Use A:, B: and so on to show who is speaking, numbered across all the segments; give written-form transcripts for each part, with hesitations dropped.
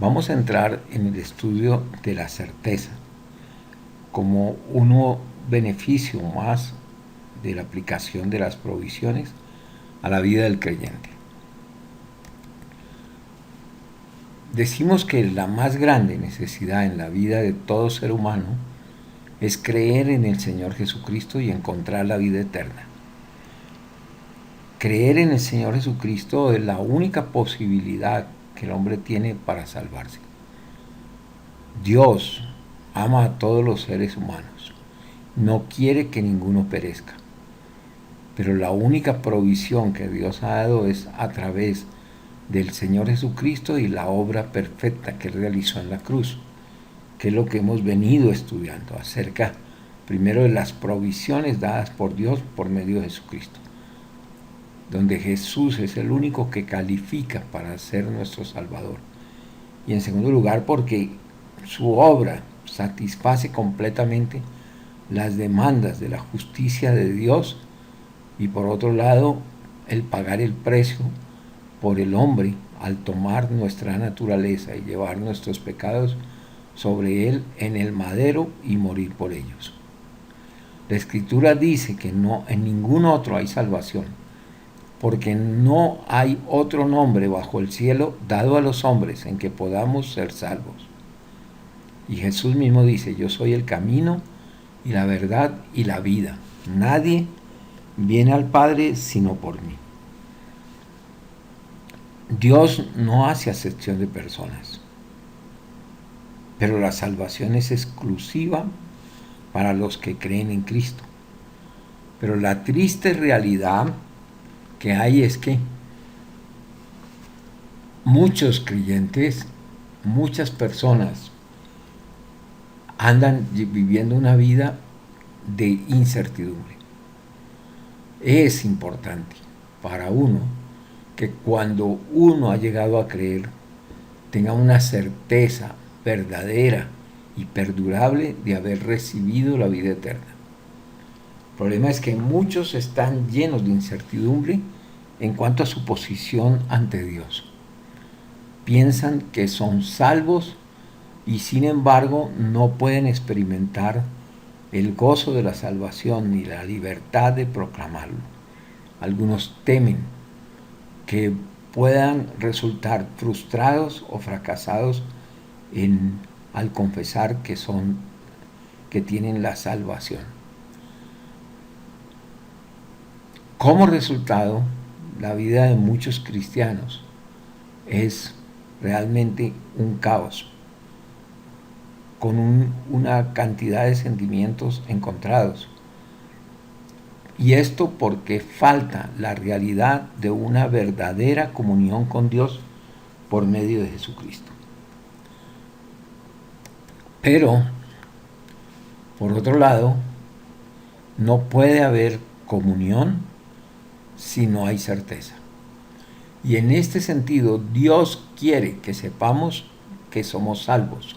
A: Vamos a entrar en el estudio de la certeza como un beneficio más de la aplicación de las provisiones a la vida del creyente. Decimos que la más grande necesidad en la vida de todo ser humano es creer en el Señor Jesucristo y encontrar la vida eterna. Creer en el Señor Jesucristo es la única posibilidad que el hombre tiene para salvarse. Dios ama a todos los seres humanos, no quiere que ninguno perezca, pero la única provisión que Dios ha dado es a través del Señor Jesucristo y la obra perfecta que Él realizó en la cruz, que es lo que hemos venido estudiando acerca primero de las provisiones dadas por Dios por medio de Jesucristo, donde Jesús es el único que califica para ser nuestro Salvador. Y en segundo lugar, porque su obra satisface completamente las demandas de la justicia de Dios, y por otro lado, el pagar el precio por el hombre al tomar nuestra naturaleza y llevar nuestros pecados sobre él en el madero y morir por ellos. La Escritura dice que no, en ningún otro hay salvación, porque no hay otro nombre bajo el cielo dado a los hombres en que podamos ser salvos. Y Jesús mismo dice: yo soy el camino y la verdad y la vida. Nadie viene al Padre sino por mí. Dios no hace acepción de personas, pero la salvación es exclusiva para los que creen en Cristo. Pero la triste realidad que hay es que muchos creyentes, muchas personas andan viviendo una vida de incertidumbre. Es importante para uno que cuando uno ha llegado a creer tenga una certeza verdadera y perdurable de haber recibido la vida eterna. El problema es que muchos están llenos de incertidumbre en cuanto a su posición ante Dios. Piensan que son salvos y sin embargo no pueden experimentar el gozo de la salvación ni la libertad de proclamarlo. Algunos temen que puedan resultar frustrados o fracasados al confesar que tienen la salvación. Como resultado, la vida de muchos cristianos es realmente un caos, con una cantidad de sentimientos encontrados. Y esto porque falta la realidad de una verdadera comunión con Dios por medio de Jesucristo. Pero, por otro lado, no puede haber comunión si no hay certeza. Y en este sentido, Dios quiere que sepamos que somos salvos.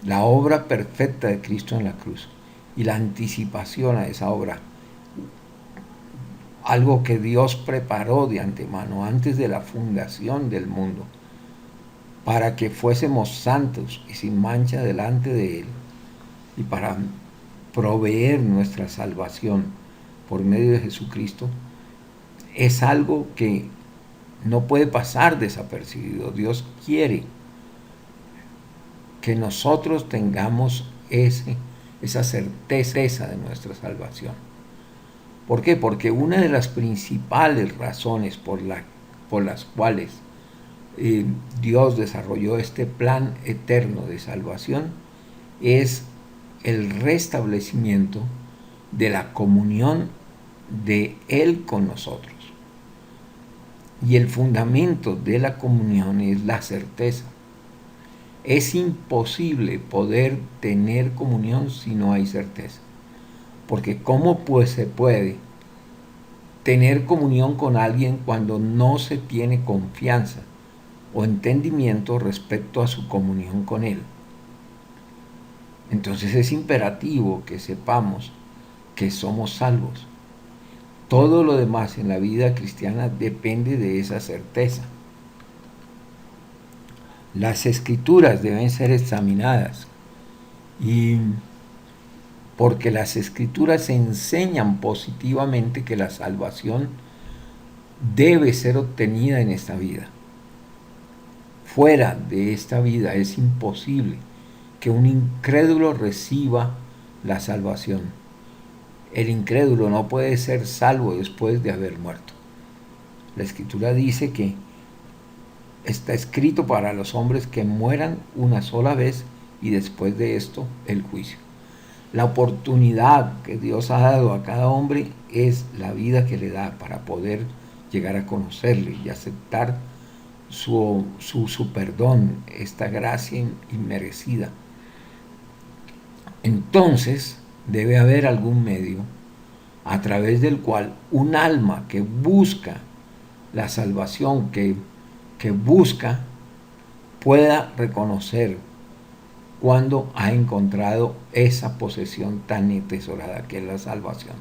A: La obra perfecta de Cristo en la cruz y la anticipación a esa obra, algo que Dios preparó de antemano antes de la fundación del mundo, para que fuésemos santos y sin mancha delante de Él, y para proveer nuestra salvación por medio de Jesucristo, es algo que no puede pasar desapercibido. Dios quiere que nosotros tengamos esa certeza de nuestra salvación. ¿Por qué? Porque una de las principales razones por las cuales Dios desarrolló este plan eterno de salvación es el restablecimiento de la comunión de Él con nosotros. Y el fundamento de la comunión es la certeza. Es imposible poder tener comunión si no hay certeza. Porque ¿cómo pues se puede tener comunión con alguien cuando no se tiene confianza o entendimiento respecto a su comunión con Él? Entonces es imperativo que sepamos que somos salvos. Todo lo demás en la vida cristiana depende de esa certeza. Las escrituras deben ser examinadas y porque las escrituras enseñan positivamente que la salvación debe ser obtenida en esta vida. Fuera de esta vida es imposible que un incrédulo reciba la salvación. El incrédulo no puede ser salvo después de haber muerto. La escritura dice que está escrito para los hombres que mueran una sola vez y después de esto el juicio. La oportunidad que Dios ha dado a cada hombre es la vida que le da para poder llegar a conocerle y aceptar su perdón, esta gracia inmerecida. Entonces debe haber algún medio a través del cual un alma que busca la salvación, que busca, pueda reconocer cuando ha encontrado esa posesión tan atesorada que es la salvación.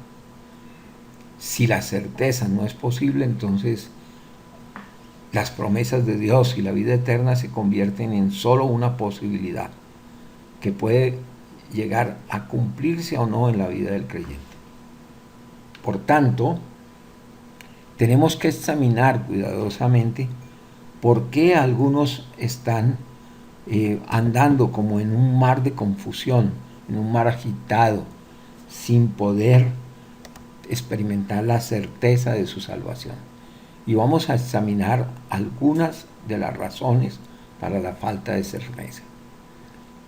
A: Si la certeza no es posible, entonces las promesas de Dios y la vida eterna se convierten en solo una posibilidad que puede llegar a cumplirse o no en la vida del creyente. Por tanto, tenemos que examinar cuidadosamente por qué algunos están andando como en un mar de confusión, en un mar agitado, sin poder experimentar la certeza de su salvación. Y vamos a examinar algunas de las razones para la falta de certeza.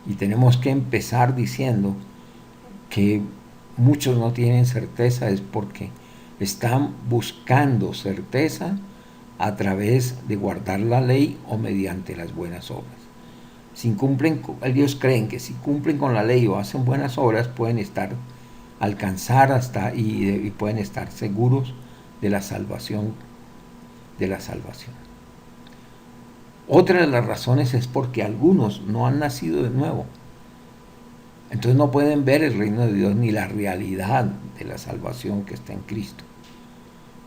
A: Y tenemos que empezar diciendo que muchos no tienen certeza es porque están buscando certeza a través de guardar la ley o mediante las buenas obras. Si cumplen, ellos creen que si cumplen con la ley o hacen buenas obras pueden alcanzar hasta y pueden estar seguros de la salvación. Otra de las razones es porque algunos no han nacido de nuevo. Entonces no pueden ver el reino de Dios ni la realidad de la salvación que está en Cristo.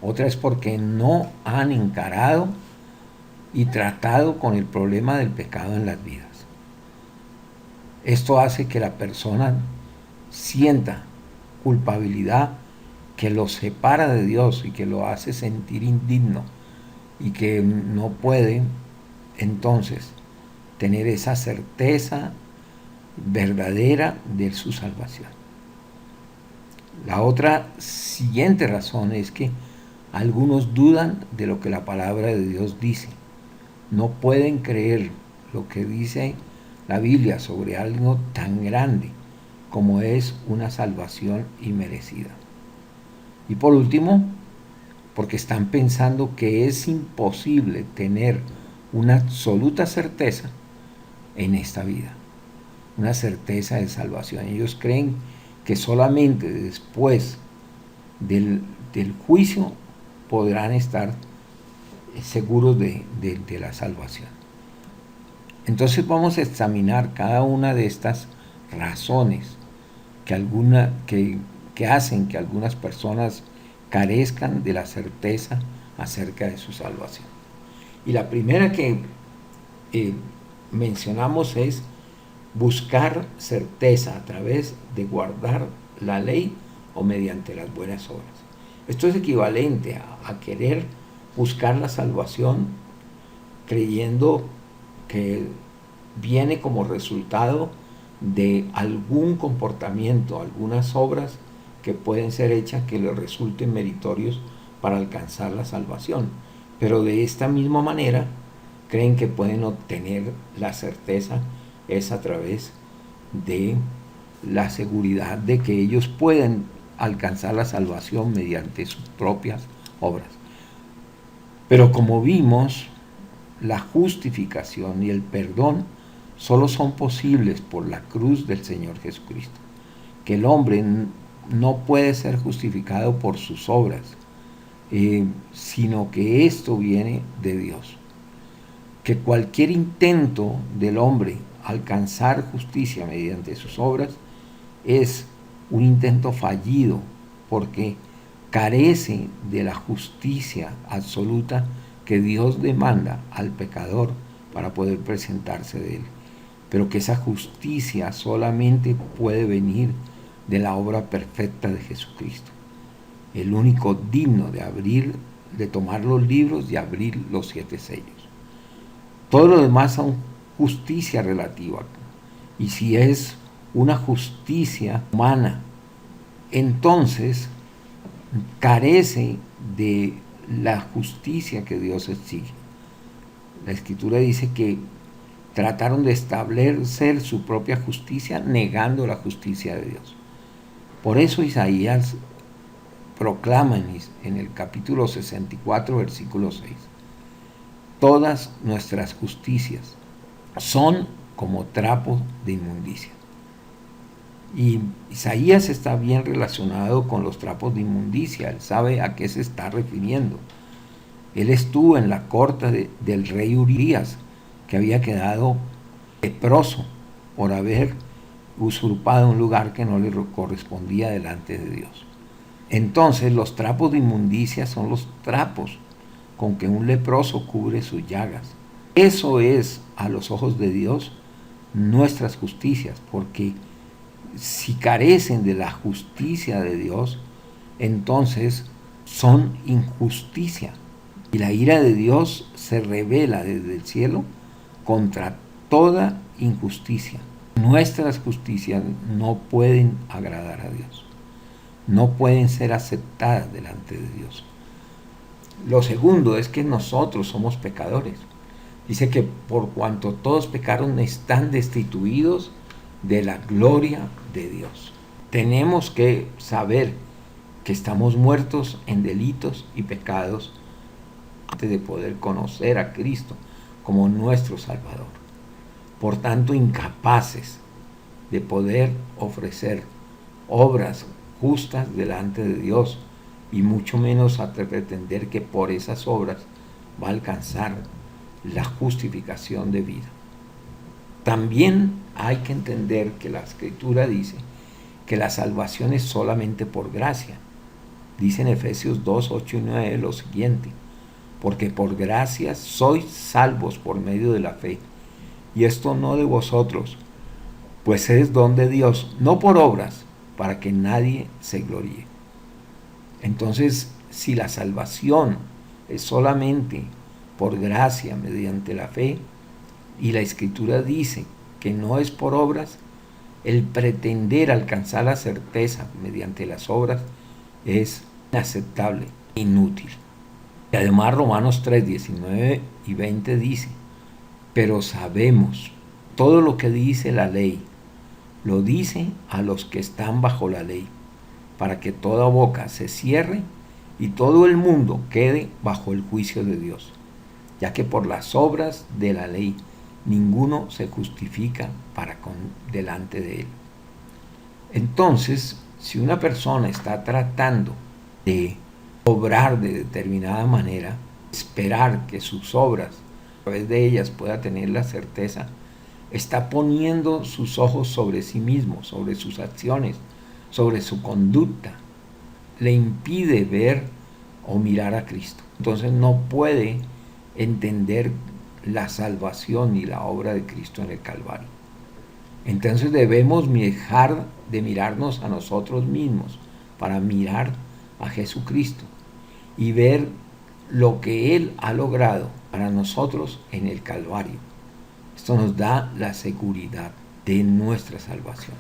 A: Otra es porque no han encarado y tratado con el problema del pecado en las vidas. Esto hace que la persona sienta culpabilidad que lo separa de Dios y que lo hace sentir indigno y que no puede entonces tener esa certeza verdadera de su salvación. La otra siguiente razón es que algunos dudan de lo que la palabra de Dios dice. No pueden creer lo que dice la Biblia sobre algo tan grande como es una salvación inmerecida. Y por último, porque están pensando que es imposible tener una absoluta certeza en esta vida, una certeza de salvación. Ellos creen que solamente después del juicio podrán estar seguros de la salvación. Entonces vamos a examinar cada una de estas razones que hacen que algunas personas carezcan de la certeza acerca de su salvación. Y la primera que mencionamos es buscar certeza a través de guardar la ley o mediante las buenas obras. Esto es equivalente a querer buscar la salvación creyendo que viene como resultado de algún comportamiento, algunas obras que pueden ser hechas que les resulten meritorios para alcanzar la salvación. Pero de esta misma manera creen que pueden obtener la certeza es a través de la seguridad de que ellos pueden alcanzar la salvación mediante sus propias obras. Pero como vimos, la justificación y el perdón solo son posibles por la cruz del Señor Jesucristo. Que el hombre no puede ser justificado por sus obras, sino que esto viene de Dios. Que cualquier intento del hombre alcanzar justicia mediante sus obras es un intento fallido porque carece de la justicia absoluta que Dios demanda al pecador para poder presentarse de Él. Pero que esa justicia solamente puede venir de la obra perfecta de Jesucristo, el único digno de tomar los libros y abrir los 7 sellos. Todo lo demás son justicia relativa. Y si es una justicia humana, entonces carece de la justicia que Dios exige. La Escritura dice que trataron de establecer su propia justicia negando la justicia de Dios. Por eso Isaías proclama en el capítulo 64, versículo 6, todas nuestras justicias son como trapos de inmundicia. Y Isaías está bien relacionado con los trapos de inmundicia. Él sabe a qué se está refiriendo. Él estuvo en la corte del rey Urías, que había quedado leproso por haber usurpado un lugar que no le correspondía delante de Dios. Entonces los trapos de inmundicia son los trapos con que un leproso cubre sus llagas. Eso es, a los ojos de Dios, nuestras justicias, porque si carecen de la justicia de Dios, entonces son injusticia. Y la ira de Dios se revela desde el cielo contra toda injusticia. Nuestras justicias no pueden agradar a Dios, no pueden ser aceptadas delante de Dios. Lo segundo es que nosotros somos pecadores. Dice que por cuanto todos pecaron están destituidos de la gloria de Dios. Tenemos que saber que estamos muertos en delitos y pecados antes de poder conocer a Cristo como nuestro Salvador. Por tanto, incapaces de poder ofrecer obras justas delante de Dios, y mucho menos a pretender que por esas obras va a alcanzar la justificación de vida. También hay que entender que la Escritura dice que la salvación es solamente por gracia. Dice en Efesios 2, 8 y 9 lo siguiente: porque por gracia sois salvos por medio de la fe, y esto no de vosotros, pues es don de Dios, no por obras, para que nadie se gloríe. Entonces, si la salvación es solamente por gracia mediante la fe, y la Escritura dice que no es por obras, el pretender alcanzar la certeza mediante las obras es inaceptable, inútil. Y además Romanos 3, 19 y 20 dice: pero sabemos todo lo que dice la ley, lo dice a los que están bajo la ley, para que toda boca se cierre y todo el mundo quede bajo el juicio de Dios, ya que por las obras de la ley ninguno se justifica delante de él. Entonces, si una persona está tratando de obrar de determinada manera, esperar que sus obras, a través de ellas pueda tener la certeza, está poniendo sus ojos sobre sí mismo, sobre sus acciones, sobre su conducta. Le impide ver o mirar a Cristo. Entonces no puede entender la salvación y la obra de Cristo en el Calvario. Entonces debemos dejar de mirarnos a nosotros mismos para mirar a Jesucristo y ver lo que Él ha logrado para nosotros en el Calvario. Esto nos da la seguridad de nuestra salvación.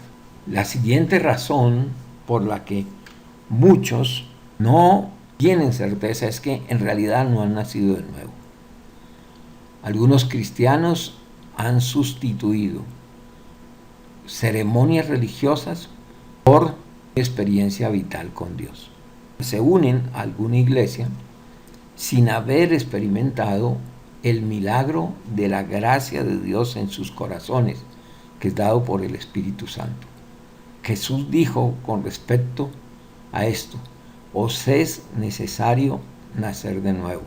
A: La siguiente razón por la que muchos no tienen certeza es que en realidad no han nacido de nuevo. Algunos cristianos han sustituido ceremonias religiosas por experiencia vital con Dios. Se unen a alguna iglesia sin haber experimentado el milagro de la gracia de Dios en sus corazones, que es dado por el Espíritu Santo. Jesús dijo con respecto a esto: os es necesario nacer de nuevo.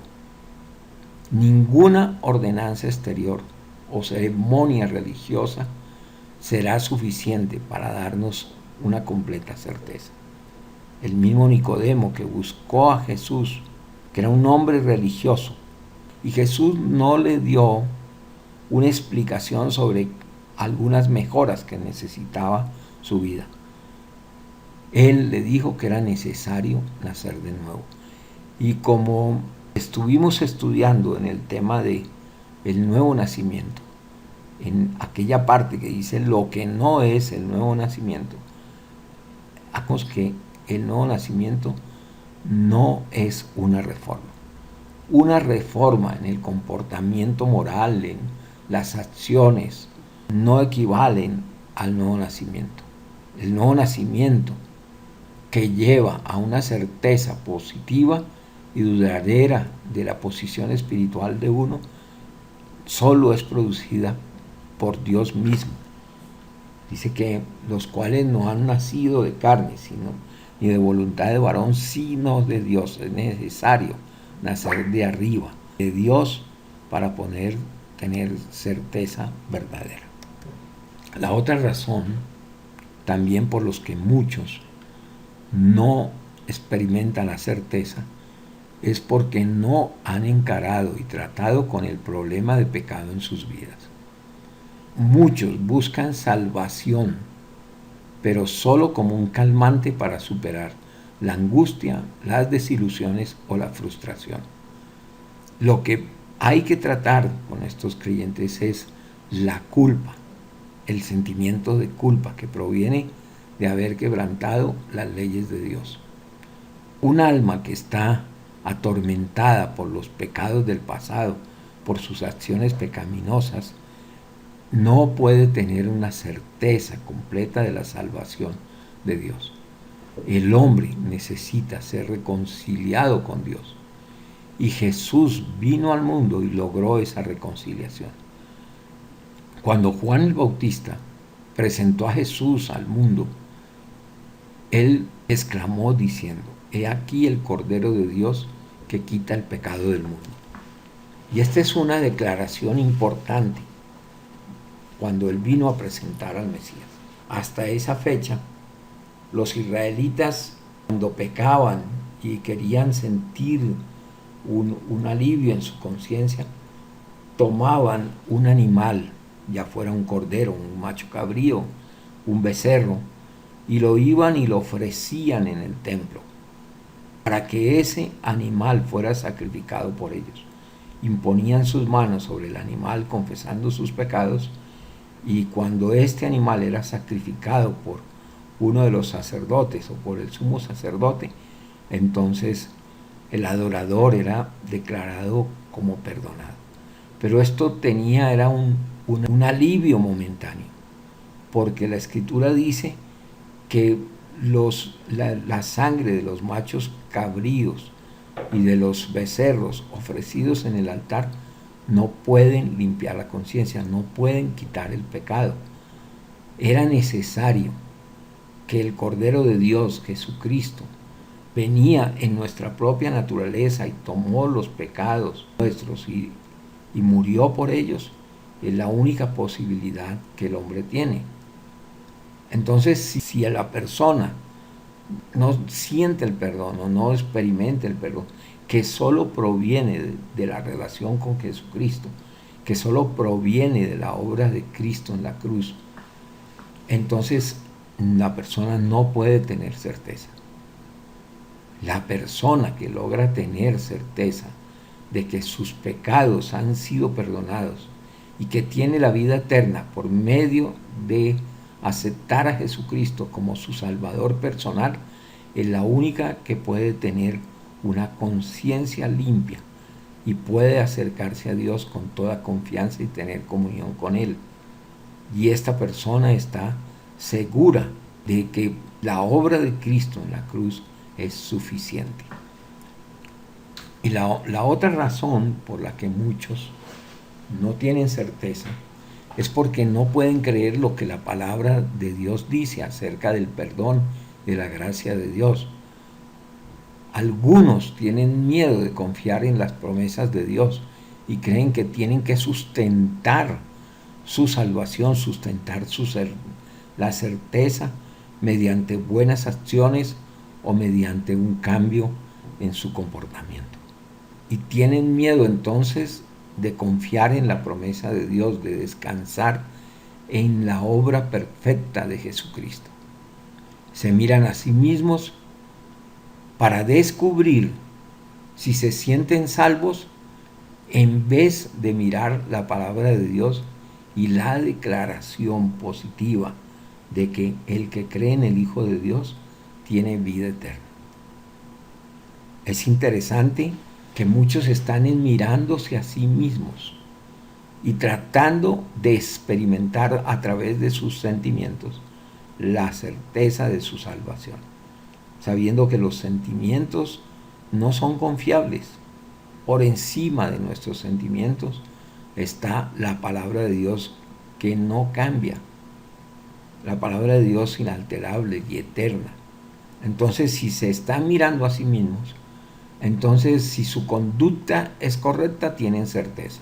A: Ninguna ordenanza exterior o ceremonia religiosa será suficiente para darnos una completa certeza. El mismo Nicodemo, que buscó a Jesús, que era un hombre religioso, y Jesús no le dio una explicación sobre algunas mejoras que necesitaba su vida. Él le dijo que era necesario nacer de nuevo. Y como estuvimos estudiando en el tema de el nuevo nacimiento, en aquella parte que dice lo que no es el nuevo nacimiento, hagamos que el nuevo nacimiento no es una reforma. Una reforma en el comportamiento moral, en las acciones, no equivalen al nuevo nacimiento. El nuevo nacimiento, que lleva a una certeza positiva y duradera de la posición espiritual de uno, solo es producida por Dios mismo. Dice que los cuales no han nacido de carne, sino ni de voluntad de varón, sino de Dios. Es necesario nacer de arriba, de Dios, para poder tener certeza verdadera. La otra razón, también por los que muchos no experimentan la certeza, es porque no han encarado y tratado con el problema de pecado en sus vidas. Muchos buscan salvación, pero solo como un calmante para superar la angustia, las desilusiones o la frustración. Lo que hay que tratar con estos creyentes es la culpa, el sentimiento de culpa que proviene de haber quebrantado las leyes de Dios. Un alma que está atormentada por los pecados del pasado, por sus acciones pecaminosas, no puede tener una certeza completa de la salvación de Dios. El hombre necesita ser reconciliado con Dios. Y Jesús vino al mundo y logró esa reconciliación. Cuando Juan el Bautista presentó a Jesús al mundo, él exclamó diciendo: he aquí el Cordero de Dios que quita el pecado del mundo. Y esta es una declaración importante cuando él vino a presentar al Mesías. Hasta esa fecha, los israelitas, cuando pecaban y querían sentir un alivio en su conciencia, tomaban un animal, ya fuera un cordero, un macho cabrío, un becerro, y lo iban y lo ofrecían en el templo para que ese animal fuera sacrificado por ellos. Imponían sus manos sobre el animal confesando sus pecados, y cuando este animal era sacrificado por uno de los sacerdotes o por el sumo sacerdote, entonces el adorador era declarado como perdonado. Pero esto era un alivio momentáneo, porque la Escritura dice que la sangre de los machos cabríos y de los becerros ofrecidos en el altar no pueden limpiar la conciencia, no pueden quitar el pecado. Era necesario que el Cordero de Dios, Jesucristo, venía en nuestra propia naturaleza y tomó los pecados nuestros y murió por ellos. Es la única posibilidad que el hombre tiene. Entonces, si la persona no siente el perdón o no experimenta el perdón, que solo proviene de la relación con Jesucristo, que solo proviene de la obra de Cristo en la cruz, entonces la persona no puede tener certeza. La persona que logra tener certeza de que sus pecados han sido perdonados y que tiene la vida eterna por medio de aceptar a Jesucristo como su Salvador personal, es la única que puede tener una conciencia limpia y puede acercarse a Dios con toda confianza y tener comunión con Él. Y esta persona está segura de que la obra de Cristo en la cruz es suficiente. Y la otra razón por la que muchos no tienen certeza es porque no pueden creer lo que la palabra de Dios dice acerca del perdón, de la gracia de Dios. Algunos tienen miedo de confiar en las promesas de Dios y creen que tienen que sustentar su salvación, sustentar la certeza mediante buenas acciones o mediante un cambio en su comportamiento. Y tienen miedo entonces de confiar en la promesa de Dios, de descansar en la obra perfecta de Jesucristo. Se miran a sí mismos para descubrir si se sienten salvos, en vez de mirar la palabra de Dios y la declaración positiva de que el que cree en el Hijo de Dios tiene vida eterna. Es interesante que muchos están mirándose a sí mismos y tratando de experimentar a través de sus sentimientos la certeza de su salvación, sabiendo que los sentimientos no son confiables. Por encima de nuestros sentimientos está la palabra de Dios que no cambia, la palabra de Dios inalterable y eterna. Entonces, si se están mirando a sí mismos, entonces si su conducta es correcta, tienen certeza.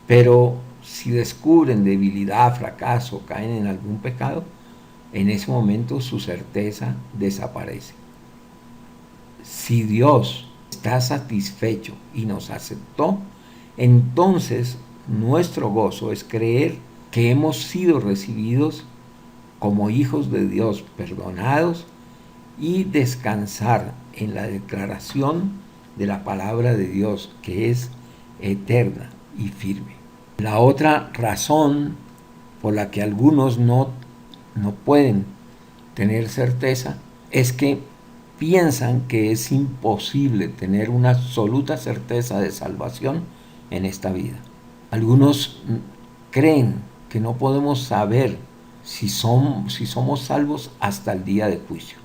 A: Pero si descubren debilidad, fracaso, caen en algún pecado, en ese momento su certeza desaparece. Si Dios está satisfecho y nos aceptó, entonces nuestro gozo es creer que hemos sido recibidos como hijos de Dios, perdonados, y descansar en la declaración de la palabra de Dios, que es eterna y firme. La otra razón por la que algunos no pueden tener certeza es que piensan que es imposible tener una absoluta certeza de salvación en esta vida. Algunos creen que no podemos saber si somos salvos hasta el día de juicio.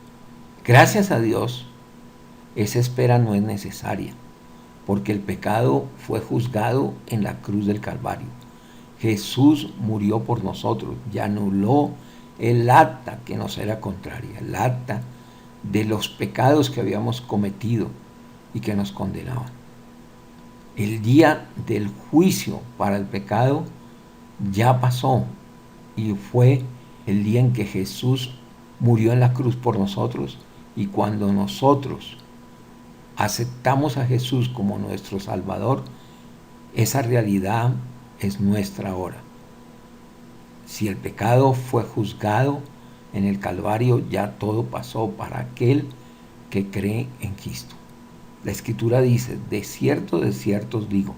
A: Gracias a Dios, esa espera no es necesaria, porque el pecado fue juzgado en la cruz del Calvario. Jesús murió por nosotros y anuló el acta que nos era contraria, el acta de los pecados que habíamos cometido y que nos condenaban. El día del juicio para el pecado ya pasó y fue el día en que Jesús murió en la cruz por nosotros, y cuando nosotros aceptamos a Jesús como nuestro Salvador, esa realidad es nuestra ahora. Si el pecado fue juzgado en el Calvario, ya todo pasó para aquel que cree en Cristo. La Escritura dice: de cierto os digo,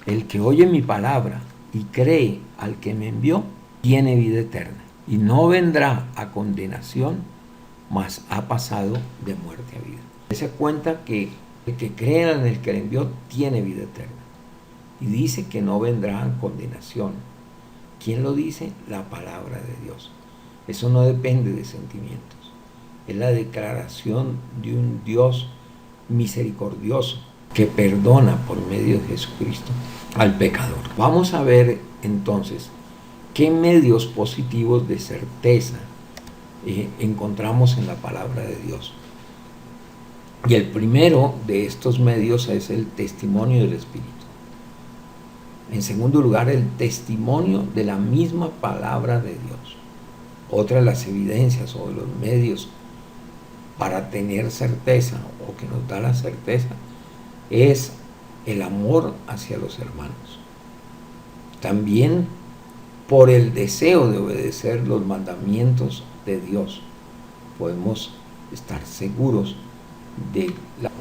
A: el que oye mi palabra y cree al que me envió, tiene vida eterna, y no vendrá a condenación, mas ha pasado de muerte a vida. Se cuenta que el que cree en el que le envió tiene vida eterna, y dice que no vendrá a condenación. ¿Quién lo dice? La palabra de Dios. Eso no depende de sentimientos. Es la declaración de un Dios misericordioso que perdona por medio de Jesucristo al pecador. Vamos a ver entonces qué medios positivos de certeza encontramos en la palabra de Dios. Y el primero de estos medios es el testimonio del Espíritu. En segundo lugar, el testimonio de la misma palabra de Dios. Otra de las evidencias o de los medios para tener certeza, o que nos da la certeza, es el amor hacia los hermanos. También por el deseo de obedecer los mandamientos de Dios, podemos estar seguros de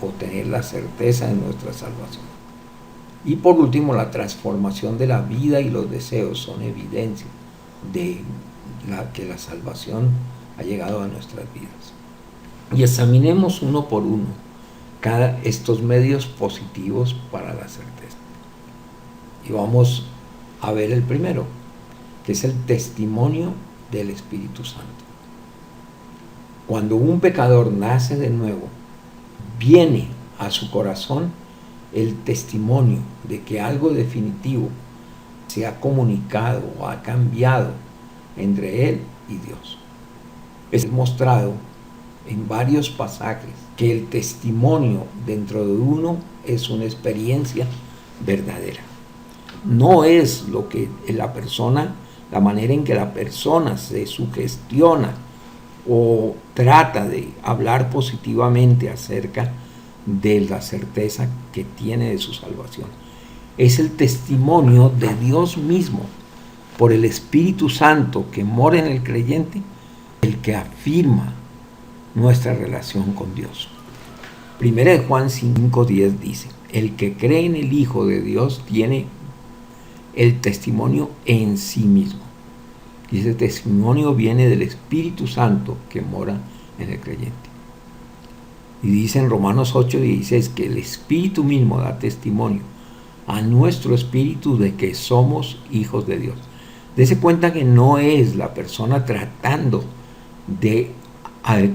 A: obtener la certeza de nuestra salvación. Y por último, la transformación de la vida y los deseos son evidencia de que la salvación ha llegado a nuestras vidas. Y examinemos uno por uno estos medios positivos para la certeza. Y vamos a ver el primero, que es el testimonio del Espíritu Santo. Cuando un pecador nace de nuevo, viene a su corazón el testimonio de que algo definitivo se ha comunicado o ha cambiado entre él y Dios. Es mostrado en varios pasajes que el testimonio dentro de uno es una experiencia verdadera. No es lo que la manera en que la persona se sugestiona o trata de hablar positivamente acerca de la certeza que tiene de su salvación. es el testimonio de Dios mismo por el Espíritu Santo que mora en el creyente, el que afirma nuestra relación con Dios. Primera de Juan 5:10 dice: el que cree en el Hijo de Dios tiene el testimonio en sí mismo. Y ese testimonio viene del Espíritu Santo que mora en el creyente. Y dice en Romanos 8:16 que el Espíritu mismo da testimonio a nuestro espíritu de que somos hijos de Dios. Dese cuenta que no es la persona tratando de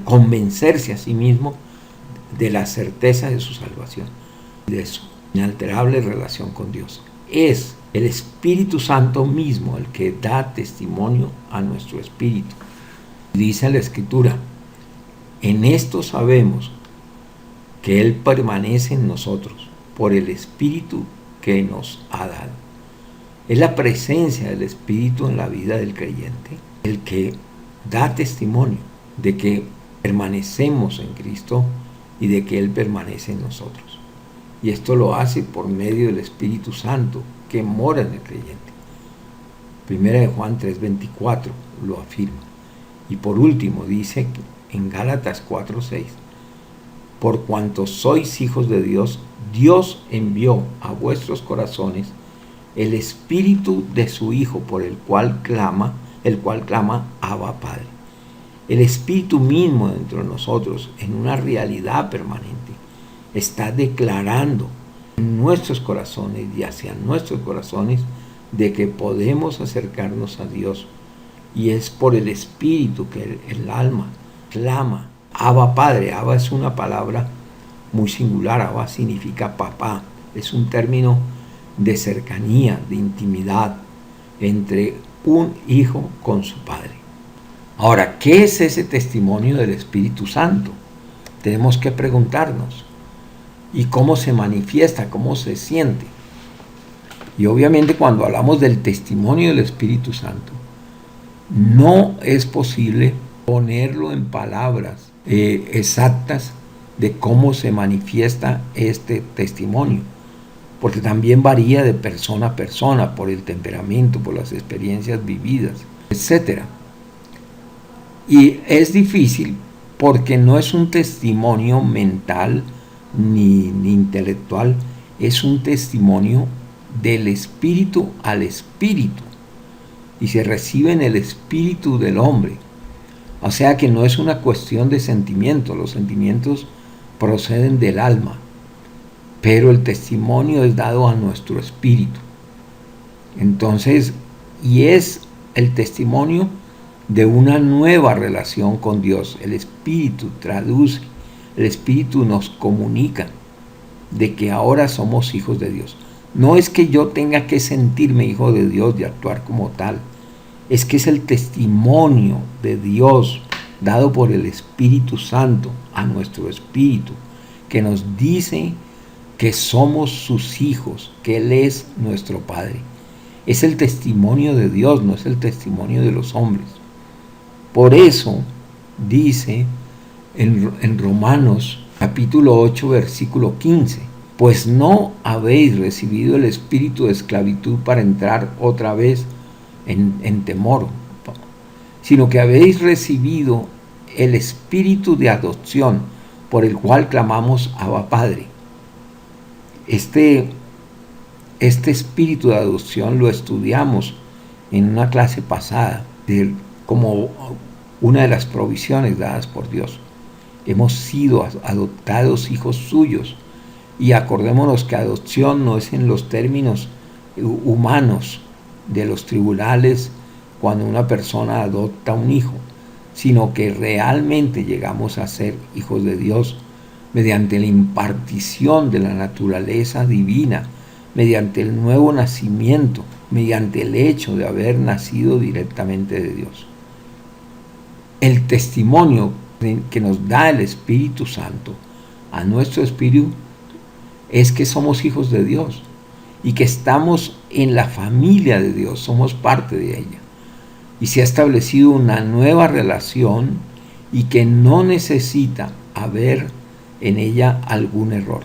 A: convencerse a sí mismo de la certeza de su salvación, de su inalterable relación con Dios. Es el Espíritu Santo mismo el que da testimonio a nuestro espíritu. Dice la Escritura: en esto sabemos que Él permanece en nosotros por el Espíritu que nos ha dado. Es la presencia del Espíritu en la vida del creyente el que da testimonio de que permanecemos en Cristo y de que Él permanece en nosotros. Y esto lo hace por medio del Espíritu Santo que mora en el creyente. Primera de Juan 3:24 lo afirma. Y por último dice en Gálatas 4:6: por cuanto sois hijos de Dios, Dios envió a vuestros corazones el Espíritu de su Hijo, por el cual clama Abba Padre. El Espíritu mismo dentro de nosotros, en una realidad permanente, está declarando en nuestros corazones y hacia nuestros corazones de que podemos acercarnos a Dios. Y es por el Espíritu que el alma clama Abba Padre. Abba es una palabra muy singular. Abba significa papá. Es un término de cercanía, de intimidad entre un hijo con su padre. Ahora, ¿qué es ese testimonio del Espíritu Santo? Tenemos que preguntarnos. ¿Y cómo se manifiesta? ¿Cómo se siente? Y obviamente cuando hablamos del testimonio del Espíritu Santo, no es posible ponerlo en palabras exactas de cómo se manifiesta este testimonio, porque también varía de persona a persona, por el temperamento, por las experiencias vividas, etc. Y es difícil porque no es un testimonio mental ni intelectual, es un testimonio del espíritu al espíritu, y se recibe en el espíritu del hombre. O sea que no es una cuestión de sentimientos, los sentimientos proceden del alma, pero el testimonio es dado a nuestro espíritu. Entonces, y es el testimonio de una nueva relación con Dios. El Espíritu traduce, el Espíritu nos comunica de que ahora somos hijos de Dios. No es que yo tenga que sentirme hijo de Dios y actuar como tal, es que es el testimonio de Dios dado por el Espíritu Santo a nuestro espíritu, que nos dice que somos sus hijos, que Él es nuestro Padre. Es el testimonio de Dios, no es el testimonio de los hombres. Por eso dice en Romanos capítulo 8, versículo 15, pues no habéis recibido el espíritu de esclavitud para entrar otra vez en temor, sino que habéis recibido el espíritu de adopción, por el cual clamamos Abba Padre. Este espíritu de adopción lo estudiamos en una clase pasada, como una de las provisiones dadas por Dios. Hemos sido adoptados hijos suyos, y acordémonos que adopción no es en los términos humanos de los tribunales cuando una persona adopta un hijo, sino que realmente llegamos a ser hijos de Dios mediante la impartición de la naturaleza divina, mediante el nuevo nacimiento, mediante el hecho de haber nacido directamente de Dios. El testimonio que nos da el Espíritu Santo a nuestro espíritu es que somos hijos de Dios y que estamos en la familia de Dios, somos parte de ella. Y se ha establecido una nueva relación y que no necesita haber en ella algún error.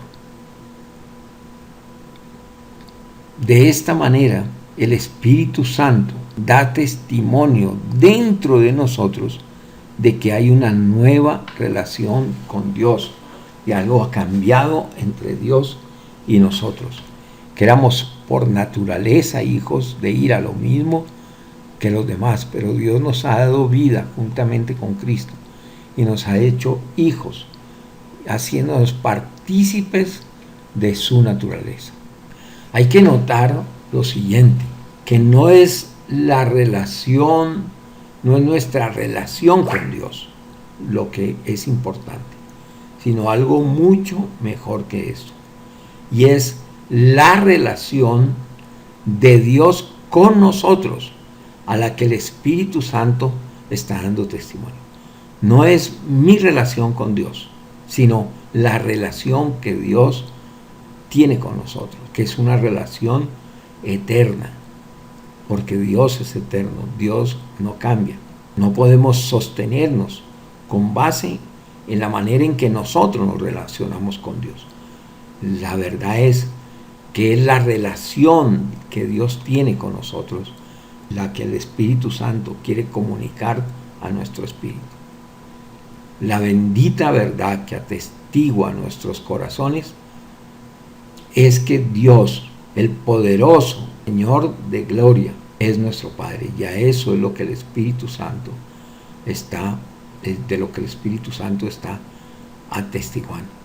A: De esta manera, el Espíritu Santo da testimonio dentro de nosotros de que hay una nueva relación con Dios y algo ha cambiado entre Dios y nosotros. Que éramos por naturaleza hijos de ir a lo mismo que los demás, pero Dios nos ha dado vida juntamente con Cristo y nos ha hecho hijos, haciéndonos partícipes de su naturaleza. Hay que notar lo siguiente, que no es la relación, no es nuestra relación con Dios lo que es importante, sino algo mucho mejor que eso. Y es la relación de Dios con nosotros, a la que el Espíritu Santo está dando testimonio. No es mi relación con Dios, sino la relación que Dios tiene con nosotros, que es una relación eterna, porque Dios es eterno, Dios no cambia. No podemos sostenernos con base en la manera en que nosotros nos relacionamos con Dios. La verdad es que es la relación que Dios tiene con nosotros la que el Espíritu Santo quiere comunicar a nuestro espíritu. La bendita verdad que atestigua nuestros corazones es que Dios, el poderoso Señor de gloria, es nuestro Padre. Y a eso es lo que el Espíritu Santo está, de lo que el Espíritu Santo está atestiguando.